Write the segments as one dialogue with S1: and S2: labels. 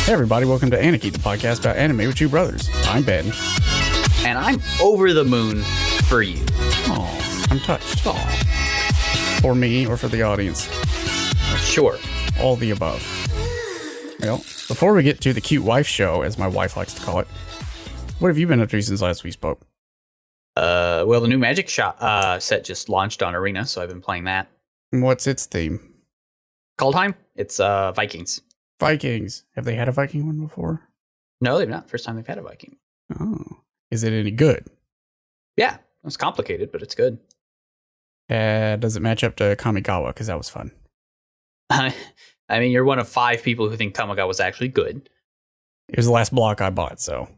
S1: Hey everybody, welcome to Aniki, the podcast about anime with two brothers. I'm Ben.
S2: And I'm over the moon for you.
S1: Aw, I'm touched. Aw. For me or for the audience?
S2: Sure.
S1: All the above. Well, before we get to the cute wife show, as my wife likes to call it, what have you been up to since last we spoke?
S2: Well, the new Magic set just launched on Arena, so I've been playing that.
S1: What's its theme?
S2: Kaldheim? It's Vikings.
S1: Vikings. Have they had a Viking one before?
S2: No, they've not. First time they've had a Viking.
S1: Oh. Is it any good?
S2: Yeah, it's complicated, but it's good.
S1: Does it match up to Kamigawa? Because that was fun.
S2: I mean, you're one of 5 people who think Kamigawa was actually good.
S1: It was the last block I bought, so.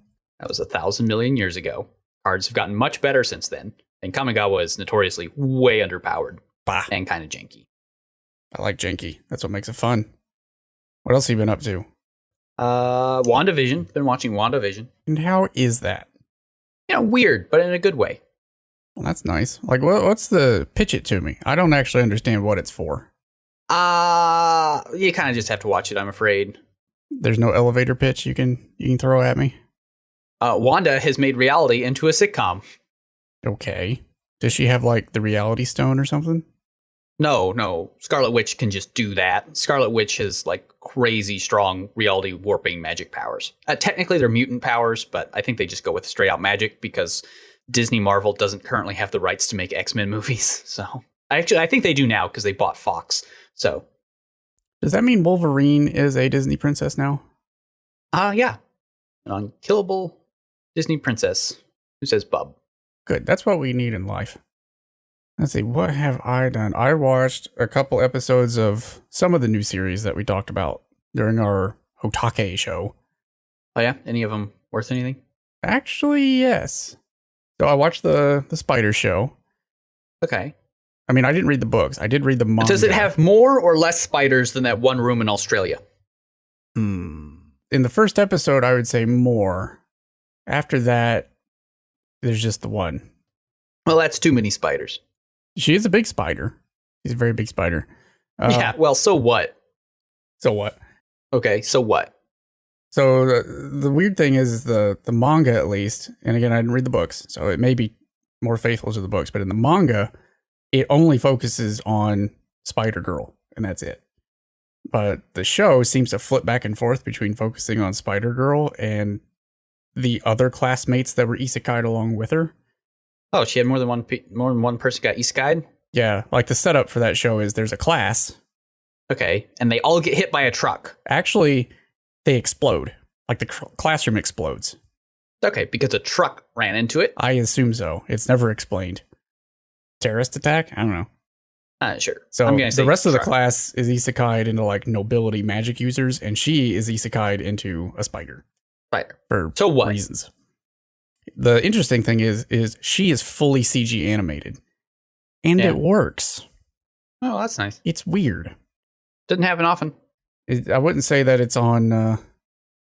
S2: That was 1,000 million years ago. Cards have gotten much better since then, and Kamigawa is notoriously way underpowered.
S1: Bah.
S2: And kind of janky.
S1: I like janky. That's what makes it fun. What else have you been up to?
S2: WandaVision. Been watching WandaVision.
S1: And how is that?
S2: You know, weird, but in a good way.
S1: Well, that's nice. Like, what's the pitch it to me? I don't actually understand what it's for.
S2: You kind of just have to watch it, I'm afraid.
S1: There's no elevator pitch you can throw at me?
S2: Wanda has made reality into a sitcom.
S1: Okay. Does she have, like, the reality stone or something?
S2: No. Scarlet Witch can just do that. Scarlet Witch has, like, crazy strong reality warping magic powers. Technically, they're mutant powers, but I think they just go with straight out magic because Disney Marvel doesn't currently have the rights to make X-Men movies. So, I think they do now because they bought Fox. So,
S1: does that mean Wolverine is a Disney princess now?
S2: Yeah. An unkillable Disney princess who says bub.
S1: Good. That's what we need in life. Let's see. What have I done? I watched a couple episodes of some of the new series that we talked about during our Hotake show.
S2: Oh, yeah? Any of them worth anything?
S1: Actually, yes. So I watched the Spider show.
S2: Okay.
S1: I mean, I didn't read the books. I did read the manga.
S2: Does it have more or less spiders than that one room in Australia?
S1: In the first episode, I would say more. After that, there's just the one.
S2: Well, that's too many spiders.
S1: She is a big spider. She's a very big spider.
S2: Yeah, well, so what?
S1: So what?
S2: Okay, so what?
S1: So the weird thing is the manga, at least, and again, I didn't read the books, so it may be more faithful to the books, but in the manga, it only focuses on Spider-Girl, and that's it. But the show seems to flip back and forth between focusing on Spider-Girl and the other classmates that were isekai'd along with her.
S2: Oh, she had more than one person got isekai'd?
S1: Yeah, like the setup for that show is there's a class.
S2: Okay, and they all get hit by a truck.
S1: Actually, they explode. Like the classroom explodes.
S2: Okay, because a truck ran into it?
S1: I assume so. It's never explained. Terrorist attack? I don't know.
S2: Sure.
S1: So
S2: I'm gonna say
S1: the rest of the
S2: truck.
S1: class is isekai'd into like nobility magic users, and she is isekai'd into a spider.
S2: Spider.
S1: For
S2: so what?
S1: Reasons. The interesting thing is she is fully CG animated. And it works.
S2: Oh, that's nice.
S1: It's weird.
S2: Doesn't happen often.
S1: I wouldn't say that it's on, what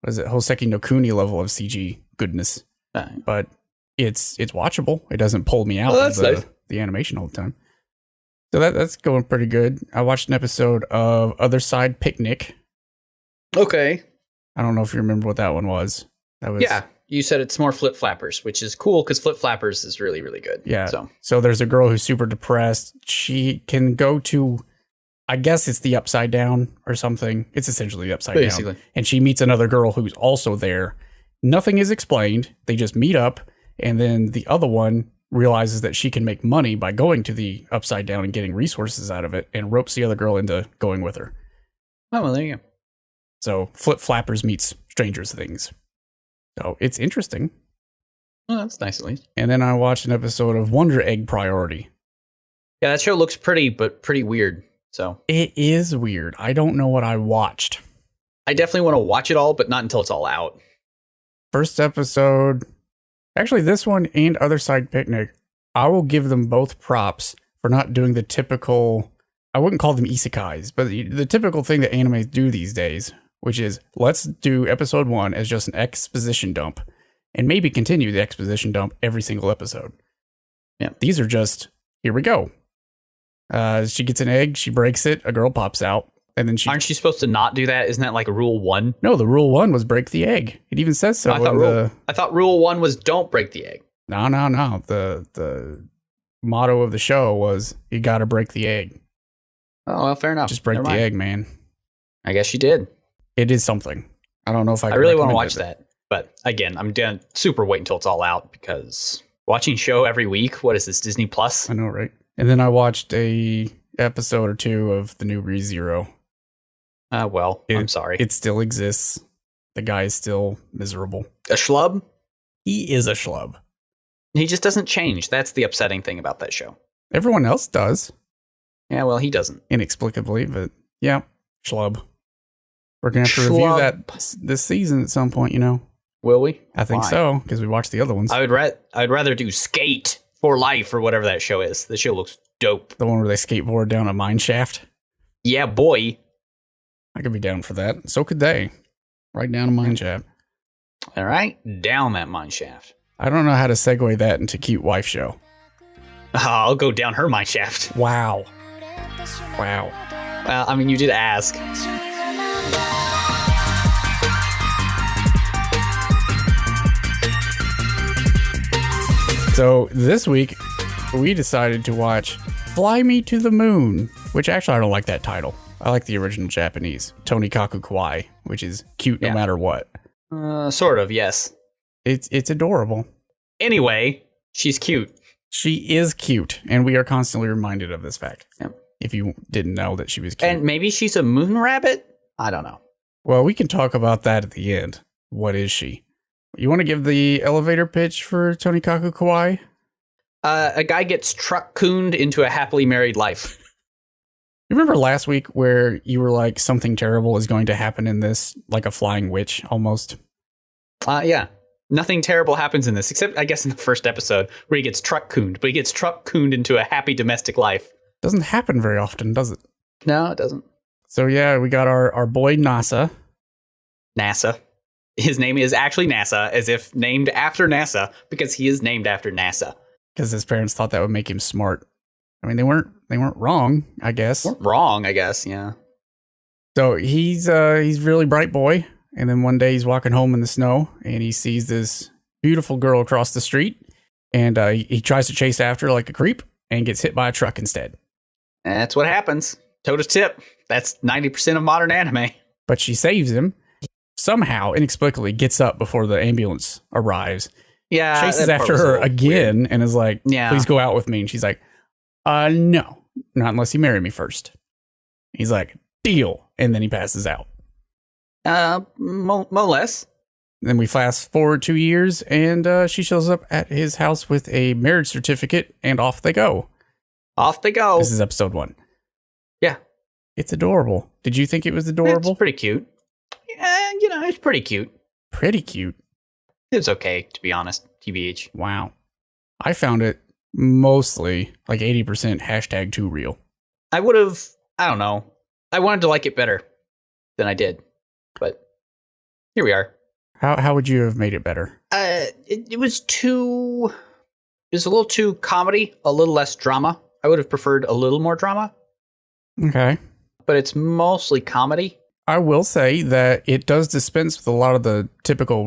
S1: is it, Hoseki no Kuni level of CG goodness. But it's watchable. It doesn't pull me out of the animation all the time. So that's going pretty good. I watched an episode of Other Side Picnic.
S2: Okay.
S1: I don't know if you remember what that one was. That was
S2: you said it's more Flip Flappers, which is cool because Flip Flappers is really, really good.
S1: Yeah. So there's a girl who's super depressed. She can go to, I guess it's the Upside Down or something. It's essentially the Upside Down. And she meets another girl who's also there. Nothing is explained. They just meet up. And then the other one realizes that she can make money by going to the Upside Down and getting resources out of it, and ropes the other girl into going with her.
S2: Oh, well, there you go.
S1: So Flip Flappers meets Stranger Things. So it's interesting.
S2: Well, that's nice at least.
S1: And then I watched an episode of Wonder Egg Priority.
S2: Yeah, that show looks pretty, but pretty weird. So
S1: it is weird. I don't know what I watched.
S2: I definitely want to watch it all, but not until it's all out.
S1: First episode, actually this one and Other Side Picnic, I will give them both props for not doing the typical, I wouldn't call them isekais, but the typical thing that animes do these days, which is let's do episode 1 as just an exposition dump and maybe continue the exposition dump every single episode.
S2: Yeah.
S1: These are just, here we go. She gets an egg, she breaks it, a girl pops out. And then
S2: aren't you supposed to not do that? Isn't that like rule 1?
S1: No, the rule 1 was break the egg. It even says so.
S2: I thought rule 1 was don't break the egg.
S1: No. The motto of the show was you got to break the egg.
S2: Oh, well, fair enough.
S1: Just break the egg, man.
S2: I guess you did.
S1: It is something. I don't know if I
S2: really want to watch that. But again, I'm done super wait until it's all out because watching show every week, what is this, Disney Plus?
S1: I know, right? And then I watched a episode or 2 of the new ReZero.
S2: I'm sorry.
S1: It still exists. The guy is still miserable.
S2: A schlub?
S1: He is a schlub.
S2: He just doesn't change. That's the upsetting thing about that show.
S1: Everyone else does.
S2: Yeah, well, he doesn't.
S1: Inexplicably, but yeah, schlub. We're going to have to review that this season at some point,
S2: Will we?
S1: I think so, because we watched the other ones.
S2: I'd rather do Skate for Life or whatever that show is. The show looks dope.
S1: The one where they skateboard down a mine shaft?
S2: Yeah, boy.
S1: I could be down for that. So could they. Right down a mine shaft.
S2: All right, down that mine shaft.
S1: I don't know how to segue that into Cute Wife Show.
S2: I'll go down her mine shaft.
S1: Wow.
S2: Well, I mean, you did ask.
S1: So this week, we decided to watch Fly Me to the Moon, which actually I don't like that title. I like the original Japanese, Tonikaku Kawaii, which is cute no matter what.
S2: Sort of, yes.
S1: It's adorable.
S2: Anyway, she's cute.
S1: She is cute, and we are constantly reminded of this fact.
S2: Yep.
S1: If you didn't know that she was cute.
S2: And maybe she's a moon rabbit? I don't know.
S1: Well, we can talk about that at the end. What is she? You want to give the elevator pitch for Tonikaku Kawaii?
S2: A guy gets truck-kunned into a happily married life.
S1: You remember last week where you were like, something terrible is going to happen in this, like a flying witch almost?
S2: Yeah. Nothing terrible happens in this, except I guess in the first episode where he gets truck-kunned, but he gets truck-kunned into a happy domestic life.
S1: Doesn't happen very often, does it?
S2: No, it doesn't.
S1: So yeah, we got our boy NASA.
S2: His name is actually NASA, as if named after NASA, because he is named after NASA.
S1: Because his parents thought that would make him smart. I mean, they weren't wrong, I guess.
S2: Yeah.
S1: So he's really bright boy, and then one day he's walking home in the snow, and he sees this beautiful girl across the street, and he tries to chase after her like a creep, and gets hit by a truck instead.
S2: That's what happens. Tota's tip. That's 90% of modern anime.
S1: But she saves him. Somehow, inexplicably, gets up before the ambulance arrives.
S2: Yeah.
S1: Chases after her again and is like,
S2: yeah,
S1: please go out with me. And she's like, no, not unless you marry me first. He's like, deal. And then he passes out.
S2: More or less.
S1: Then we fast forward 2 years and she shows up at his house with a marriage certificate and off they go.
S2: Off they go.
S1: This is episode 1.
S2: Yeah.
S1: It's adorable. Did you think it was adorable?
S2: It's pretty cute. Yeah, it's pretty cute.
S1: Pretty cute.
S2: It was okay, to be honest. TBH.
S1: Wow. I found it mostly like 80% hashtag too real.
S2: I don't know. I wanted to like it better than I did. But here we are.
S1: How would you have made it better?
S2: It was a little too comedy, a little less drama. I would have preferred a little more drama.
S1: Okay.
S2: But it's mostly comedy.
S1: I will say that it does dispense with a lot of the typical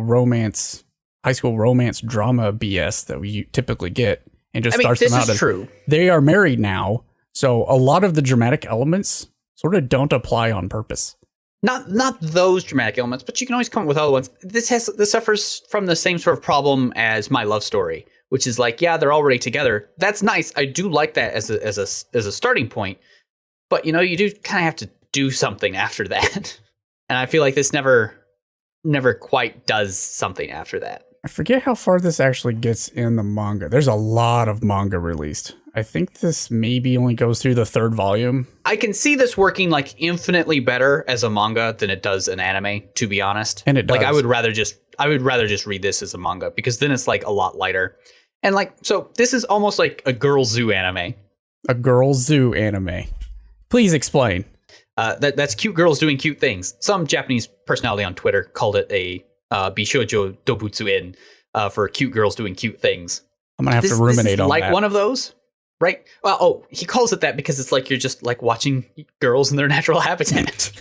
S1: high school romance drama BS that we typically get, and just starts them out as
S2: true.
S1: They are married now, so a lot of the dramatic elements sort of don't apply on purpose.
S2: Not those dramatic elements, but you can always come up with other ones. This suffers from the same sort of problem as My Love Story, which is like, yeah, they're already together. That's nice. I do like that as a starting point, but you do kind of have to do something after that. And I feel like this never quite does something after that.
S1: I forget how far this actually gets in the manga. There's a lot of manga released. I think this maybe only goes through the 3rd volume.
S2: I can see this working like infinitely better as a manga than it does an anime, to be honest.
S1: And it does.
S2: Like I would rather just read this as a manga because then it's like a lot lighter. And like, so this is almost like a Girl Zoo anime.
S1: A Girl Zoo anime. Please explain.
S2: That's cute girls doing cute things. Some Japanese personality on Twitter called it a Bishoujo Dobutsu-in for cute girls doing cute things.
S1: I'm going to have to ruminate on
S2: like
S1: that.
S2: One of those. Right? Well, he calls it that because it's like you're just like watching girls in their natural habitat.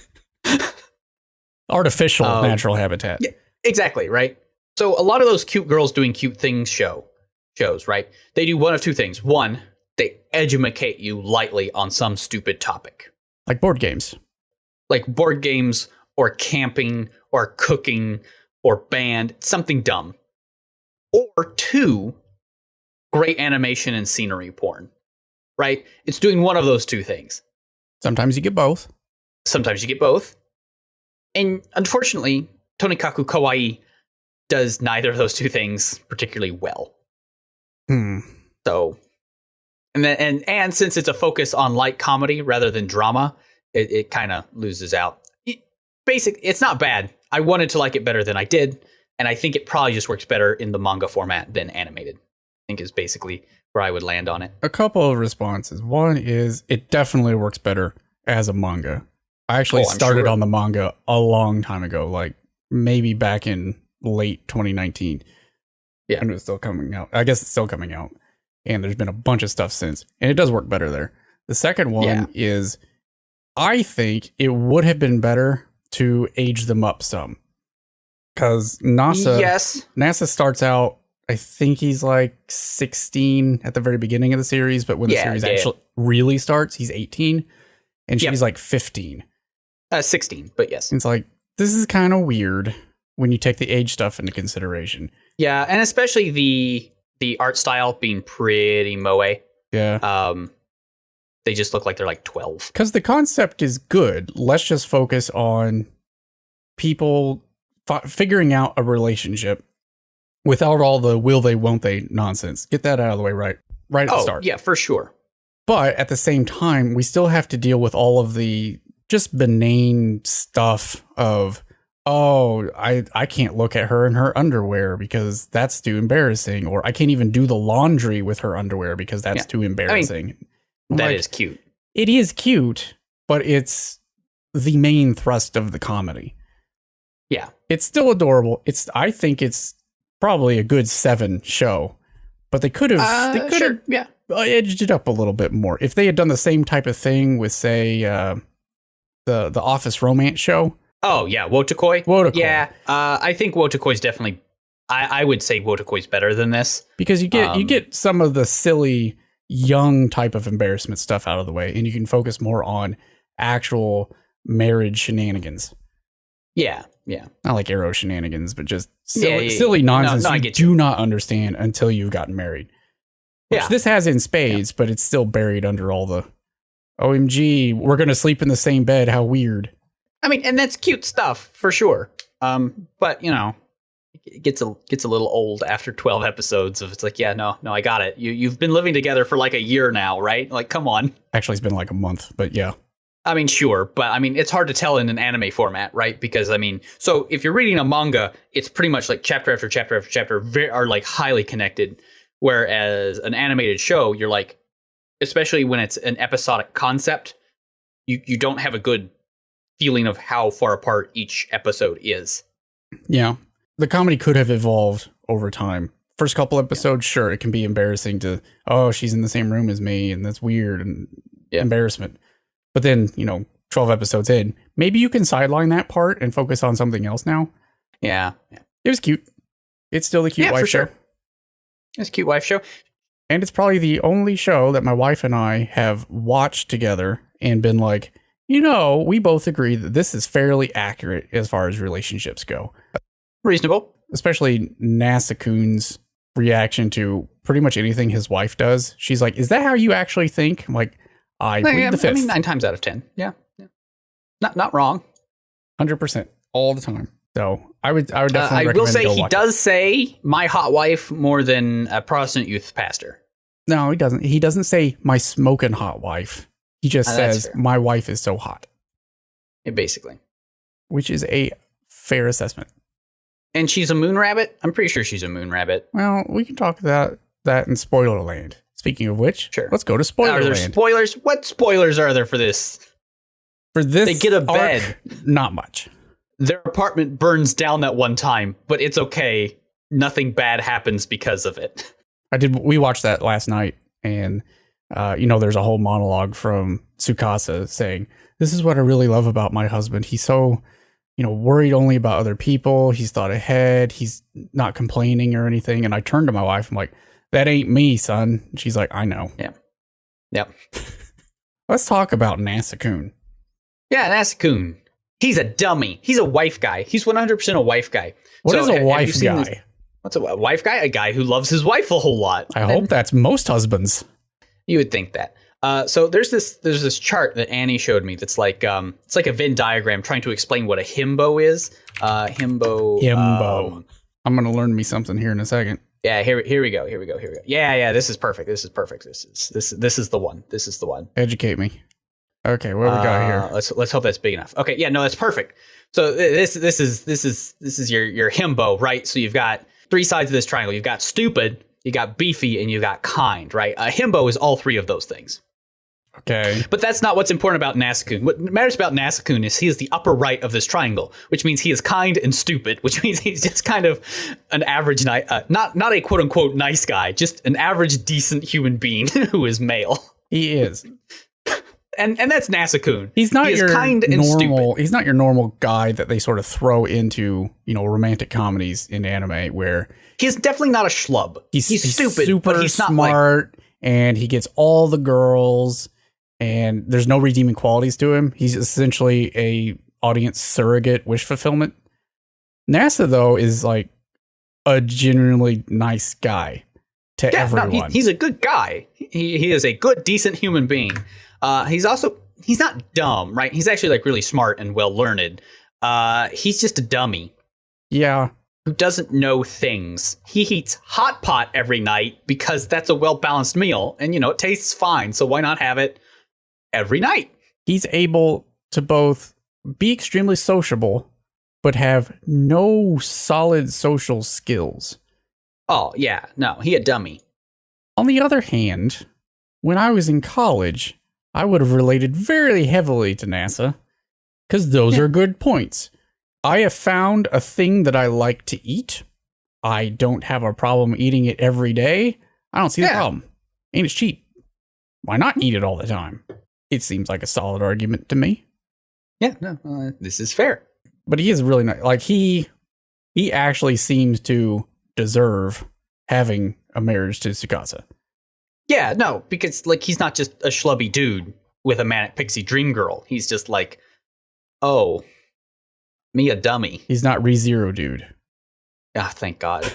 S1: Artificial natural habitat.
S2: Yeah, exactly, right? So a lot of those cute girls doing cute things shows, right? They do one of two things. One, they educate you lightly on some stupid topic.
S1: Like board games.
S2: Like board games or camping or cooking or band, something dumb. Or two, great animation and scenery porn, right? It's doing one of those two things.
S1: Sometimes you get both.
S2: Sometimes you get both. And unfortunately, Tonikaku Kawaii does neither of those two things particularly well. So, and since it's a focus on light comedy rather than drama, it kind of loses out. It's not bad. I wanted to like it better than I did, and I think it probably just works better in the manga format than animated. I think is basically where I would land on it.
S1: A couple of responses. One is it definitely works better as a manga. I actually started on the manga a long time ago, like maybe back in late 2019. Yeah. And it was still coming out. I guess it's still coming out. And there's been a bunch of stuff since. And it does work better there. The second one is I think it would have been better to age them up some. Because NASA starts out, I think he's like 16 at the very beginning of the series, but when the series actually really starts, he's 18. And she's like 15.
S2: 16, but yes.
S1: It's like, this is kind of weird when you take the age stuff into consideration.
S2: Yeah, and especially the art style being pretty moe.
S1: Yeah.
S2: They just look like they're like 12.
S1: Because the concept is good. Let's just focus on people figuring out a relationship without all the will they, won't they nonsense. Get that out of the way right at the start.
S2: Yeah, for sure.
S1: But at the same time, we still have to deal with all of the just benign stuff of, I can't look at her in her underwear because that's too embarrassing. Or I can't even do the laundry with her underwear because that's too embarrassing.
S2: I mean, that is cute.
S1: It is cute, but it's the main thrust of the comedy.
S2: Yeah.
S1: It's still adorable. I think it's probably a good 7 show, but they could have edged it up a little bit more. If they had done the same type of thing with, say, the Office romance show.
S2: Oh, yeah. Wotakoi. Yeah. I think Wotakoi's definitely, I would say Wotakoi's better than this.
S1: Because you get some of the silly, young type of embarrassment stuff out of the way, and you can focus more on actual marriage shenanigans.
S2: Yeah, yeah.
S1: Not like arrow shenanigans, but just silly nonsense you do not understand until you've gotten married. Which this has in spades, but it's still buried under all the OMG, we're going to sleep in the same bed. How weird.
S2: I mean, and that's cute stuff for sure. But you know, it gets a little old after 12 episodes of it's like, yeah, no, I got it. You've been living together for like a year now, right? Like, come on.
S1: Actually, it's been like a month, but yeah.
S2: I mean, sure, but I mean, it's hard to tell in an anime format, right? Because I mean, so if you're reading a manga, it's pretty much like chapter after chapter after chapter are like highly connected. Whereas an animated show, you're like, especially when it's an episodic concept, you don't have a good feeling of how far apart each episode is.
S1: Yeah. The comedy could have evolved over time. First couple episodes, sure, it can be embarrassing to, she's in the same room as me, and that's weird and embarrassment. But then, 12 episodes in, maybe you can sideline that part and focus on something else now.
S2: Yeah.
S1: It was cute. It's still the cute wife show. Sure.
S2: It's a cute wife show.
S1: And it's probably the only show that my wife and I have watched together and been like, we both agree that this is fairly accurate as far as relationships go.
S2: Reasonable.
S1: Especially Nasa-kun's reaction to pretty much anything his wife does. She's like, is that how you actually think? I'm like, I plead the fifth.
S2: I mean, 9 times out of 10. Yeah. Not wrong.
S1: 100% all the time. So I would definitely recommend.
S2: I will say he does say my hot wife more than a Protestant youth pastor.
S1: No, he doesn't. He doesn't say my smoking hot wife. He just says my wife is so hot.
S2: Yeah, basically.
S1: Which is a fair assessment.
S2: And she's a moon rabbit? I'm pretty sure she's a moon rabbit.
S1: Well, we can talk about that in Spoilerland. Speaking of which, let's go to Spoilerland.
S2: Are there spoilers? What spoilers are there for this?
S1: For this,
S2: they get a bed.
S1: Not much.
S2: Their apartment burns down that one time, but it's okay. Nothing bad happens because of it.
S1: We watched that last night, and there's a whole monologue from Tsukasa saying, "This is what I really love about my husband. He's so, worried only about other people. He's thought ahead. He's not complaining or anything." And I turned to my wife. I'm like, "That ain't me, son." And she's like, "I know."
S2: Yeah. Yep.
S1: Let's talk about Nasa-kun.
S2: Yeah, Nasa-kun. He's a dummy. He's a wife guy. He's 100% a wife guy.
S1: What is a wife guy?
S2: What's a wife guy? A guy who loves his wife a whole lot.
S1: I hope that's most husbands.
S2: You would think that. So there's this chart that Annie showed me that's like it's like a Venn diagram trying to explain what a himbo is.
S1: Himbo. I'm gonna learn me something here in a second.
S2: Yeah, here we go. Yeah, this is perfect. This is the one. This is the one.
S1: Educate me. Okay, what do we got here?
S2: Let's hope that's big enough. Okay, yeah, no, that's perfect. So this is your himbo, right? So you've got three sides of this triangle. You've got stupid, you got beefy, and you got kind, right? A himbo is all three of those things.
S1: Okay.
S2: But that's not what's important about Nasa-kun. What matters about Nasa-kun is he is the upper right of this triangle, which means he is kind and stupid, which means he's just kind of an average, not a quote unquote nice guy, just an average decent human being who is male.
S1: He is.
S2: And that's Nasa-kun.
S1: He's not your
S2: kind and
S1: normal.
S2: stupid.
S1: He's not your normal guy that they sort of throw into, romantic comedies in anime where
S2: he's definitely not a schlub. He's stupid,
S1: super
S2: but he's not
S1: smart, and he gets all the girls, and there's no redeeming qualities to him. He's essentially a audience surrogate wish fulfillment. NASA, though, is like a genuinely nice guy to everyone.
S2: No, he's a good guy. He is a good, decent human being. He's not dumb, right? He's actually like really smart and well learned. He's just a dummy.
S1: Yeah.
S2: Who doesn't know things. He eats hot pot every night because that's a well-balanced meal and, it tastes fine. So why not have it every night?
S1: He's able to both be extremely sociable, but have no solid social skills.
S2: Oh, yeah. No, he a dummy.
S1: On the other hand, when I was in college, I would have related very heavily to NASA because those are good points. I have found a thing that I like to eat. I don't have a problem eating it every day. I don't see the problem. And it's cheap. Why not eat it all the time? It seems like a solid argument to me.
S2: Yeah, no, this is fair.
S1: But he is really nice. Like he actually seems to deserve having a marriage to Tsukasa.
S2: Yeah, no, because like he's not just a schlubby dude with a manic pixie dream girl. He's just like, oh, me a dummy.
S1: He's not ReZero dude.
S2: Ah, thank God.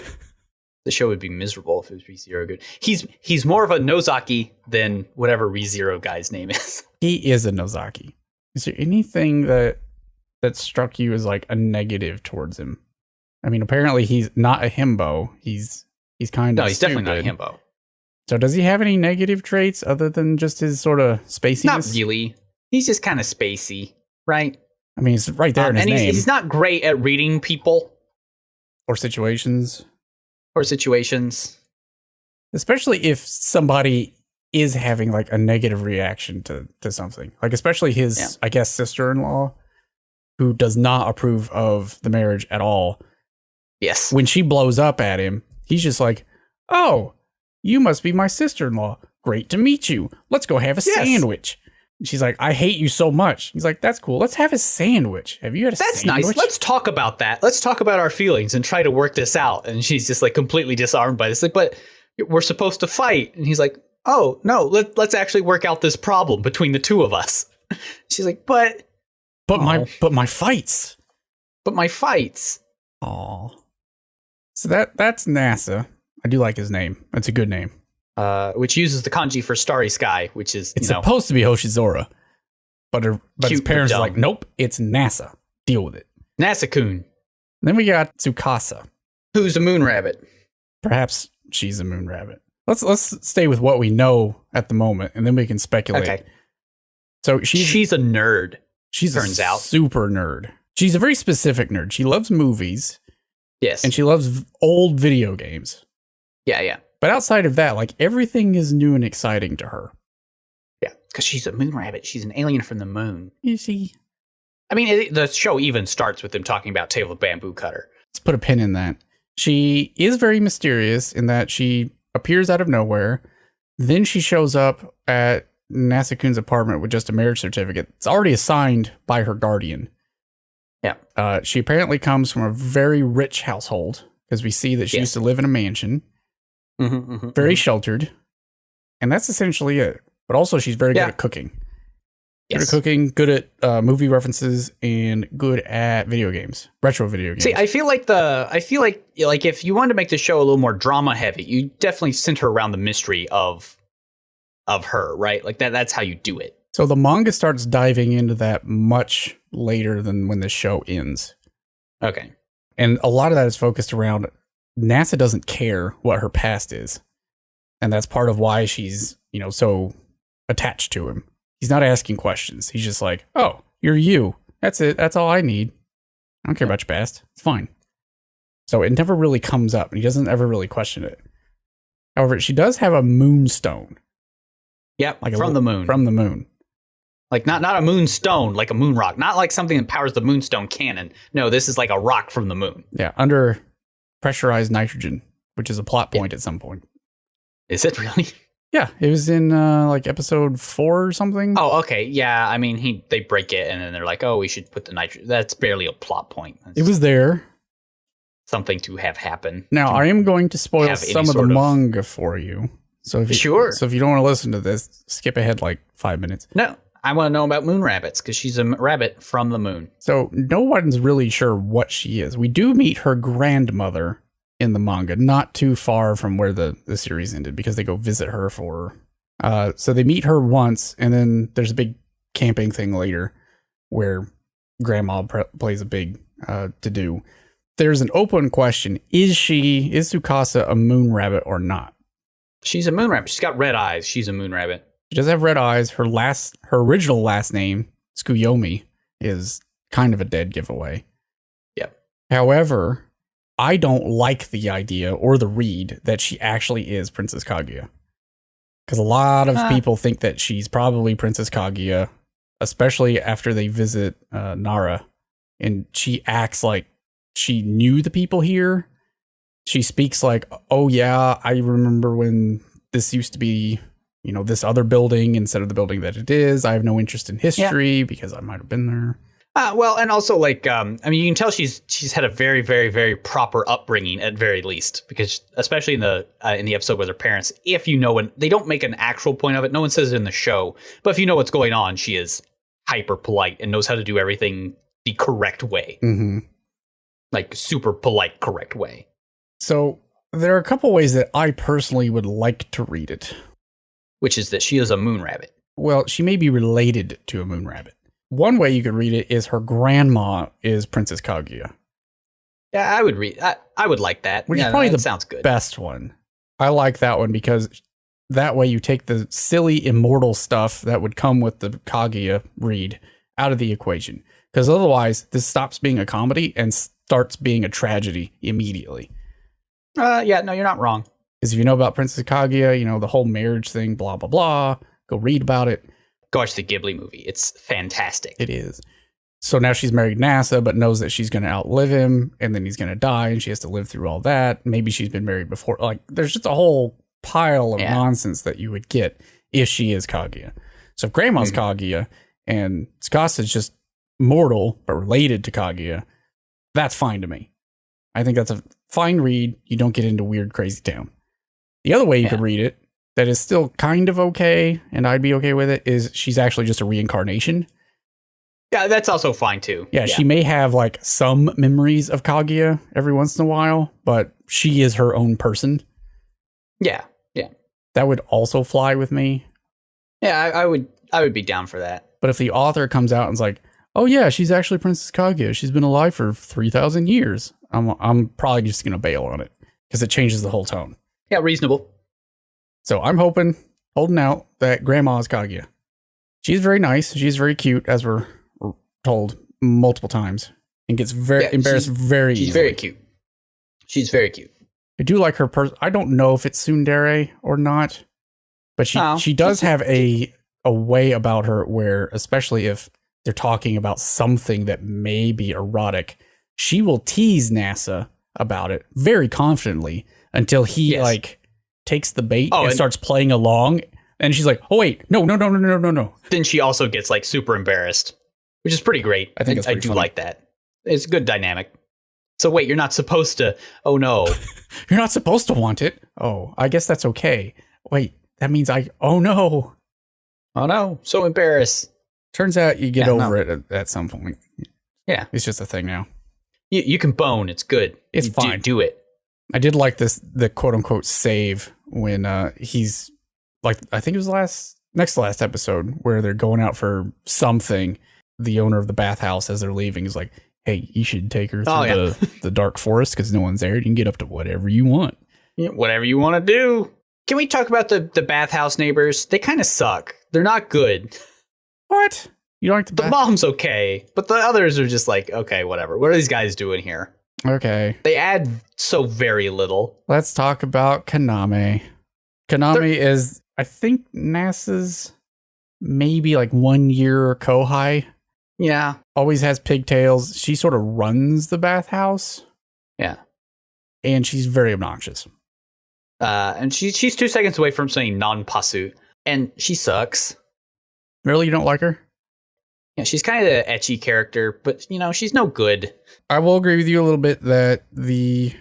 S2: The show would be miserable if it was ReZero dude. He's more of a Nozaki than whatever ReZero guy's name is.
S1: He is a Nozaki. Is there anything that struck you as like a negative towards him? I mean, apparently he's not a himbo. He's kind of
S2: No, he's
S1: stupid.
S2: definitely not a himbo.
S1: So does he have any negative traits other than just his sort of spaciness?
S2: Not really. He's just kind of spacey, right?
S1: I mean, it's right there in his
S2: and
S1: name.
S2: He's not great at reading people.
S1: Or situations. Especially if somebody is having like a negative reaction to something. Like especially his, I guess, sister-in-law, who does not approve of the marriage at all.
S2: Yes.
S1: When she blows up at him, he's just like, "Oh, you must be my sister-in-law. Great to meet you. Let's go have a sandwich." And she's like, "I hate you so much." He's like, "That's cool. Let's have a sandwich. Have you had a sandwich?"
S2: That's nice. Let's talk about that. Let's talk about our feelings and try to work this out. And she's just like completely disarmed by this. Like, but we're supposed to fight. And he's like, "Oh, no, let's actually work out this problem between the two of us." She's like, But
S1: my fights.
S2: But my fights.
S1: Aw. So that's NASA. I do like his name. That's a good name.
S2: Which uses the kanji for starry sky, which is
S1: it's supposed to be Hoshizora, but his parents are like, "Nope, it's NASA. Deal with it."
S2: Nasa-kun.
S1: Then we got Tsukasa,
S2: who's a moon rabbit.
S1: Perhaps she's a moon rabbit. Let's stay with what we know at the moment, and then we can speculate. Okay. So she's a
S2: nerd.
S1: Turns out super nerd. She's a very specific nerd. She loves movies.
S2: Yes,
S1: and she loves old video games.
S2: Yeah.
S1: But outside of that, like everything is new and exciting to her.
S2: Yeah, because she's a moon rabbit. She's an alien from the moon.
S1: You see?
S2: I mean, the show even starts with them talking about Tale of Bamboo Cutter.
S1: Let's put a pin in that. She is very mysterious in that she appears out of nowhere. Then she shows up at Nasa-kun's apartment with just a marriage certificate. It's already assigned by her guardian.
S2: Yeah.
S1: She apparently comes from a very rich household because we see that she used to live in a mansion. Very sheltered. And that's essentially it. But also she's very good at cooking. Good at cooking, good at movie references, and good at video games, retro video games.
S2: See, I feel like if you wanted to make the show a little more drama heavy, you definitely center around the mystery of her, right? Like that's how you do it.
S1: So the manga starts diving into that much later than when the show ends.
S2: Okay.
S1: And a lot of that is focused around NASA doesn't care what her past is. And that's part of why she's, so attached to him. He's not asking questions. He's just like, oh, you're you. That's it. That's all I need. I don't care about your past. It's fine. So it never really comes up, and he doesn't ever really question it. However, she does have a moonstone.
S2: Yep, like from the moon.
S1: From the moon.
S2: Like not a moonstone, like a moon rock. Not like something that powers the moonstone cannon. No, this is like a rock from the moon.
S1: Yeah, under pressurized nitrogen, which is a plot point at some point.
S2: Is it really?
S1: Yeah, it was in like episode 4 or something.
S2: Oh, okay. Yeah, I mean, they break it, and then they're like, "Oh, we should put the nitrogen." That's barely a plot point. That's
S1: it was there.
S2: Something to have happen.
S1: Now, I am going to spoil some of the manga for you. So if you, So if you don't want to listen to this, skip ahead like 5 minutes.
S2: No, I want to know about moon rabbits because she's a rabbit from the moon.
S1: So no one's really sure what she is. We do meet her grandmother in the manga, not too far from where the series ended, because they go visit her for so they meet her once, and then there's a big camping thing later where grandma plays a big to-do. There's an open question: is Tsukasa a moon rabbit or not?
S2: She's a moon rabbit. She's got red eyes. She's a moon rabbit.
S1: She does have red eyes. Her original last name, Tsukuyomi, is kind of a dead giveaway.
S2: Yep.
S1: However, I don't like the idea or the read that she actually is Princess Kaguya. Because a lot of people think that she's probably Princess Kaguya, especially after they visit Nara. And she acts like she knew the people here. She speaks like, oh yeah, I remember when this used to be, this other building instead of the building that it is. I have no interest in history because I might have been there.
S2: Well, and also you can tell she's had a very, very, very proper upbringing at very least, because especially in the episode with her parents, when they don't make an actual point of it, no one says it in the show, but if you know what's going on, she is hyper polite and knows how to do everything the correct way, like super polite, correct way.
S1: So there are a couple ways that I personally would like to read it,
S2: which is that she is a moon rabbit.
S1: Well, she may be related to a moon rabbit. One way you could read it is her grandma is Princess Kaguya.
S2: Yeah, I would read. I would like that.
S1: Which is probably the best one. I like that one because that way you take the silly immortal stuff that would come with the Kaguya read out of the equation. Because otherwise, this stops being a comedy and starts being a tragedy immediately.
S2: Yeah, no, you're not wrong.
S1: Because if you know about Princess Kaguya, the whole marriage thing, blah, blah, blah, go read about it.
S2: Go watch the Ghibli movie. It's fantastic.
S1: It is. So now she's married NASA, but knows that she's going to outlive him, and then he's going to die, and she has to live through all that. Maybe she's been married before. Like, there's just a whole pile of nonsense that you would get if she is Kaguya. So if Grandma's Kaguya, and Tsukasa's just mortal, but related to Kaguya, that's fine to me. I think that's a fine read. You don't get into weird, crazy town. The other way you could read it, that is still kind of okay, and I'd be okay with it, is she's actually just a reincarnation.
S2: Yeah, that's also fine too.
S1: Yeah, she may have like some memories of Kaguya every once in a while, but she is her own person.
S2: Yeah.
S1: That would also fly with me.
S2: Yeah, I would be down for that.
S1: But if the author comes out and is like, oh yeah, she's actually Princess Kaguya, she's been alive for 3,000 years, I'm probably just going to bail on it because it changes the whole tone.
S2: Yeah, reasonable.
S1: So I'm holding out that Grandma is Kaguya. She's very nice. She's very cute, as we're told multiple times, and gets very embarrassed very easily.
S2: She's very cute. She's very cute.
S1: I do like her person. I don't know if it's tsundere or not, but she does have a way about her where, especially if they're talking about something that may be erotic, she will tease NASA about it very confidently until he takes the bait and starts playing along. And she's like, oh, wait, no.
S2: Then she also gets like super embarrassed, which is pretty great. I think I do funny. Like that. It's a good dynamic. So wait, you're not supposed to. Oh, no.
S1: You're not supposed to want it. Oh, I guess that's okay. Wait, that means oh, no.
S2: Oh, no. So embarrassed.
S1: Turns out you get over it at some point.
S2: Yeah.
S1: It's just a thing now.
S2: You can bone. It's good.
S1: It's fine.
S2: Do it.
S1: I did like the quote unquote save when he's like, I think it was next to last episode where they're going out for something. The owner of the bathhouse, as they're leaving, is like, hey, you should take her through the dark forest because no one's there. You can get up to whatever you want.
S2: Yeah, whatever you want to do. Can we talk about the bathhouse neighbors? They kind of suck. They're not good.
S1: What? You don't like
S2: the mom's okay, but the others are just like, okay, whatever. What are these guys doing here?
S1: Okay.
S2: They add so very little.
S1: Let's talk about Kaname. Kaname is, I think, NASA's maybe like 1 year Kohai.
S2: Yeah.
S1: Always has pigtails. She sort of runs the bathhouse.
S2: Yeah.
S1: And she's very obnoxious.
S2: And she's 2 seconds away from saying non-pasu. And she sucks.
S1: Really? You don't like her?
S2: Yeah, she's kind of an ecchi character, but, she's no good.
S1: I will agree with you a little bit that the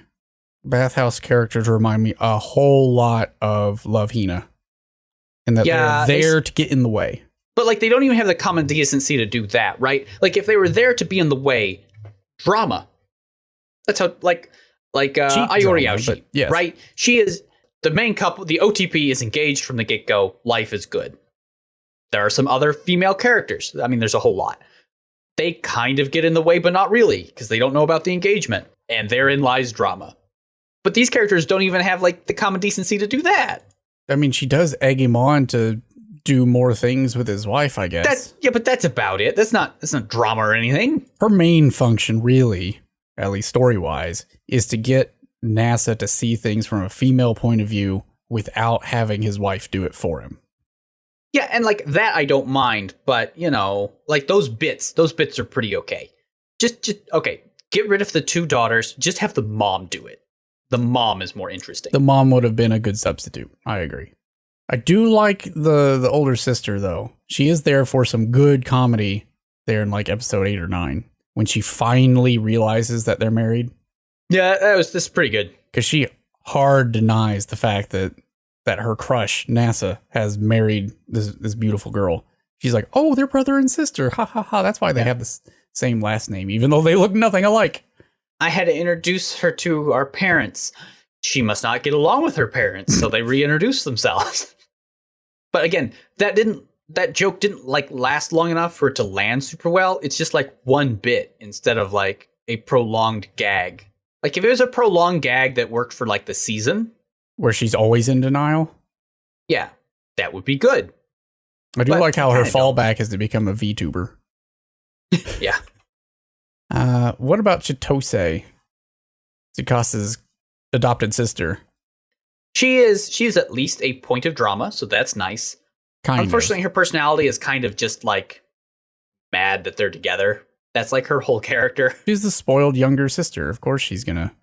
S1: bathhouse characters remind me a whole lot of Love Hina. And that they're there to get in the way.
S2: But, like, they don't even have the common decency to do that, right? Like, if they were there to be in the way, drama. That's how, like Ayori Aoshi, yes. Right? She is the main couple. The OTP is engaged from the get-go. Life is good. There are some other female characters. I mean, there's a whole lot. They kind of get in the way, but not really, because they don't know about the engagement. And therein lies drama. But these characters don't even have, like, the common decency to do that.
S1: I mean, she does egg him on to do more things with his wife, I guess.
S2: But that's about it. That's not drama or anything.
S1: Her main function, really, at least story-wise, is to get NASA to see things from a female point of view without having his wife do it for him.
S2: Yeah, and like that I don't mind, but like those bits are pretty okay. Just okay, get rid of the two daughters, just have the mom do it. The mom is more interesting.
S1: The mom would have been a good substitute. I agree. I do like the older sister, though. She is there for some good comedy there in like episode 8 or 9 when she finally realizes that they're married.
S2: Yeah, this is pretty good.
S1: Because she hard denies the fact that her crush, NASA, has married this beautiful girl. She's like, oh, they're brother and sister. Ha ha ha. That's why they have the same last name, even though they look nothing alike.
S2: I had to introduce her to our parents. She must not get along with her parents, so they reintroduce themselves. But again, that joke didn't like last long enough for it to land super well. It's just like one bit instead of like a prolonged gag. Like if it was a prolonged gag that worked for like the season,
S1: where she's always in denial,
S2: yeah, that would be good.
S1: I do like how her fallback is to become a VTuber.
S2: Yeah.
S1: What about Chitose, Tsukasa's adopted sister?
S2: She's at least a point of drama, so that's nice. Unfortunately, her personality is kind of just like mad that they're together. That's like her whole character.
S1: She's the spoiled younger sister. Of course she's gonna,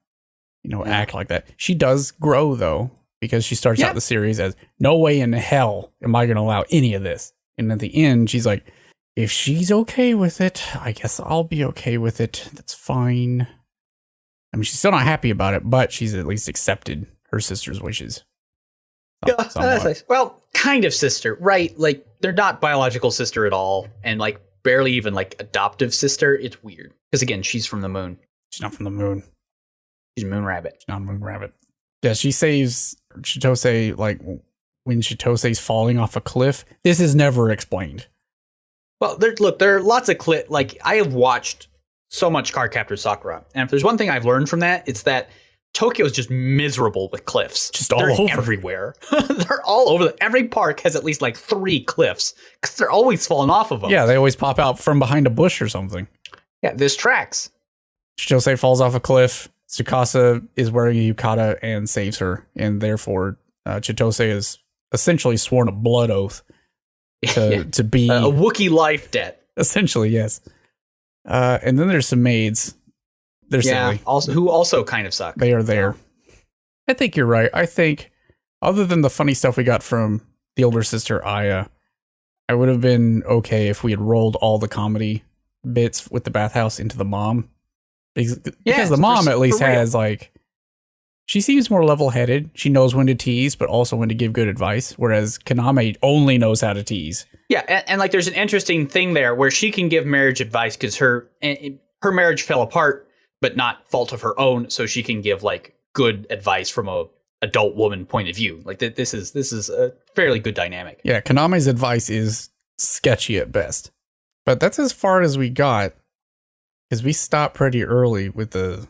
S1: act like that. She does grow though, because she starts out the series as no way in hell am I gonna allow any of this. And at the end, she's like, if she's okay with it, I guess I'll be okay with it. That's fine. I mean, she's still not happy about it, but she's at least accepted her sister's wishes.
S2: That's nice. Well, kind of sister, right? Like, they're not biological sister at all, and like barely even like adoptive sister. It's weird. Because again, she's from the moon.
S1: She's not from the moon.
S2: She's a moon rabbit.
S1: She's not a moon rabbit. Yeah, she saves Chitose, like, when Chitose's falling off a cliff. This is never explained.
S2: Well, there are lots of like, I have watched so much Cardcaptor Sakura, and if there's one thing I've learned from that, it's that Tokyo is just miserable with cliffs.
S1: They're all over.
S2: Everywhere. They're all over. Every park has at least like 3 cliffs because they're always falling off of them.
S1: Yeah, they always pop out from behind a bush or something.
S2: Yeah, this tracks.
S1: Chitose falls off a cliff. Tsukasa is wearing a yukata and saves her, and therefore Chitose is essentially sworn a blood oath to be
S2: a Wookiee life debt.
S1: Essentially, yes. And then there's some maids. They're silly.
S2: Who also kind of suck.
S1: They are there. I think you're right. I think Other than the funny stuff we got from the older sister, Aya, I would have been okay if we had rolled all the comedy bits with the bathhouse into the mom. Because the mom at least has, like, she seems more level-headed. She knows when to tease, but also when to give good advice, whereas Kaname only knows how to tease.
S2: Yeah, and like, there's an interesting thing there where she can give marriage advice because her marriage fell apart, but not fault of her own, so she can give, like, good advice from a adult woman point of view. Like, this is a fairly good dynamic.
S1: Yeah, Kaname's advice is sketchy at best. But that's as far as we got, because we stopped pretty early with the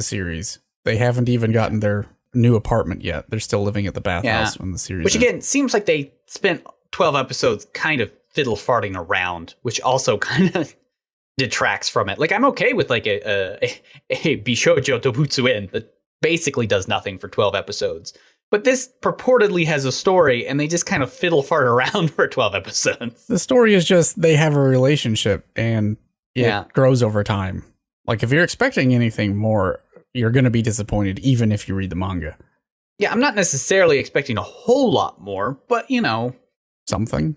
S1: series. They haven't even gotten their new apartment yet. They're still living at the bathhouse when the series
S2: Which, again, seems like they spent 12 episodes kind of fiddle farting around, which also kind of detracts from it. Like, I'm okay with, like, a Bishoujo Dobutsuen that basically does nothing for 12 episodes. But this purportedly has a story, and they just kind of fiddle fart around for 12 episodes.
S1: The story is just they have a relationship, and it grows over time. Like, if you're expecting anything more, you're going to be disappointed, even if you read the manga.
S2: Yeah, I'm not necessarily expecting a whole lot more, but, you know.
S1: Something.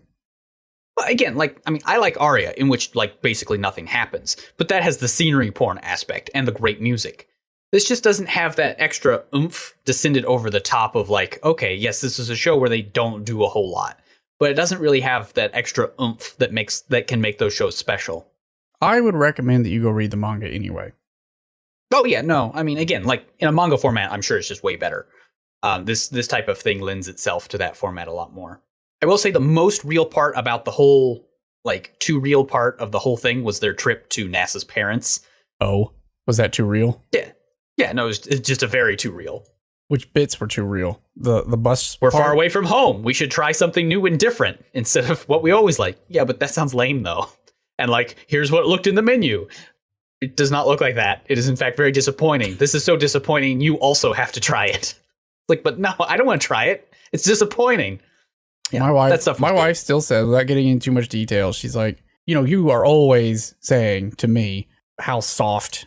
S2: But again, like, I mean, I like Aria, in which, like, basically nothing happens. But that has the scenery porn aspect and the great music. This just doesn't have that extra oomph descended over the top of, like, okay, yes, this is a show where they don't do a whole lot. But it doesn't really have that extra oomph that can make those shows special.
S1: I would recommend that you go read the manga anyway.
S2: Oh, yeah, no. I mean, again, like, in a manga format, I'm sure it's just way better. This type of thing lends itself to that format a lot more. I will say the most real part about the whole, like, too real part of the whole thing was their trip to NASA's parents.
S1: Oh, was that too real?
S2: Yeah. Yeah, no, it's just a very too real.
S1: Which bits were too real? The bus
S2: We're far away from home. We should try something new and different instead of what we always like. Yeah, but that sounds lame, though. And, like, here's what looked in the menu. It does not look like that. It is, in fact, very disappointing. This is so disappointing, you also have to try it. Like, but no, I don't want to try it. It's disappointing. Yeah,
S1: my wife still says, without getting into too much detail, she's like, you know, you are always saying to me how soft,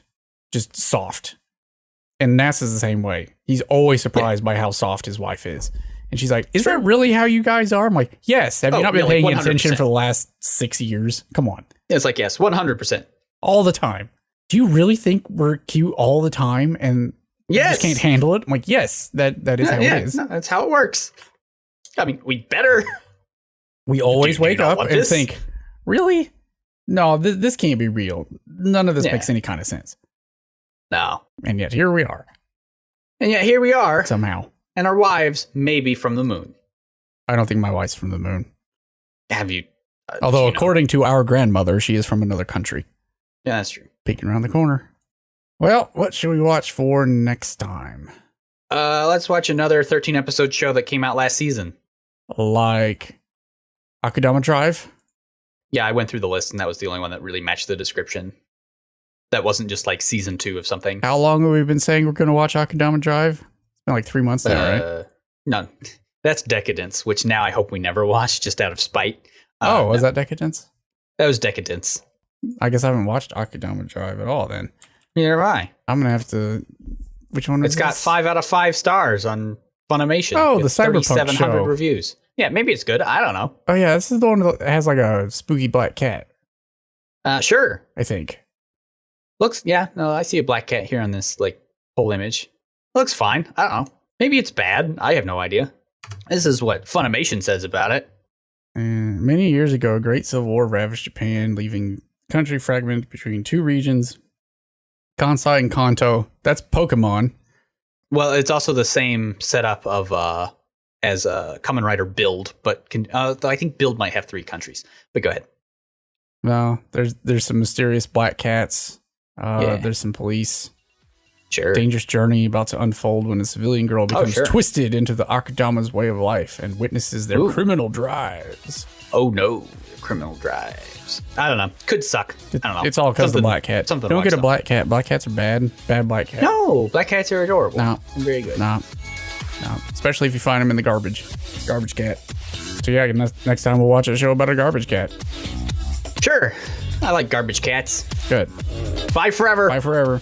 S1: just soft. And NASA's the same way. He's always surprised by how soft his wife is. And she's like, is that really how you guys are? I'm like, yes. Have you not been paying 100%. Attention for the last 6 years? Come on.
S2: It's like, yes, 100%.
S1: All the time. Do you really think we're cute all the time and you just can't handle it? I'm like, yes, that is how it is.
S2: No, that's how it works. I mean, we better.
S1: We always wake up and think, really? No, this can't be real. None of this makes any kind of sense.
S2: No.
S1: And yet here we are. Somehow.
S2: And our wives may be from the moon.
S1: I don't think my wife's from the moon.
S2: Have you?
S1: Although, according to our grandmother, she is from another country.
S2: Yeah, that's true.
S1: Peeking around the corner. Well, what should we watch for next time?
S2: Let's watch another 13-episode show that came out last season.
S1: Like Akudama Drive?
S2: Yeah, I went through the list, and that was the only one that really matched the description. That wasn't just like season 2 of something.
S1: How long have we been saying we're going to watch Akudama Drive? It's been like 3 months now, right?
S2: No, that's Decadence, which now I hope we never watch, just out of spite.
S1: Was that Decadence?
S2: That was Decadence.
S1: I guess I haven't watched Akudama Drive at all then.
S2: Neither have I.
S1: I'm going to have to... Which one is
S2: It's got 5 out of 5 stars on Funimation.
S1: Oh, the Cyberpunk
S2: 3,700
S1: show.
S2: reviews. Yeah, maybe it's good. I don't know.
S1: Oh, yeah, this is the one that has like a spooky black cat.
S2: Sure.
S1: I think.
S2: I see a black cat here on this like whole image. Looks fine. I don't know. Maybe it's bad. I have no idea. This is what Funimation says about it.
S1: Many years ago, a great civil war ravaged Japan, leaving the country fragmented between 2 regions, Kansai and Kanto. That's Pokemon.
S2: Well, it's also the same setup of as Kamen Rider Build, but I think Build might have 3 countries. But go ahead.
S1: No, there's some mysterious black cats. There's some police.
S2: Sure.
S1: Dangerous journey about to unfold when a civilian girl becomes twisted into the Akudama's way of life and witnesses their criminal drives.
S2: Oh no, criminal drives. I don't know. Could suck. I don't know.
S1: It's all because of the black cat. Don't get a black cat. Black cats are bad. Bad black cat.
S2: No, black cats are adorable.
S1: No.
S2: And very good.
S1: No. Especially if you find them in the garbage. Garbage cat. So yeah, next time we'll watch a show about a garbage cat.
S2: Sure. I like garbage cats.
S1: Good.
S2: Bye forever.
S1: Bye forever.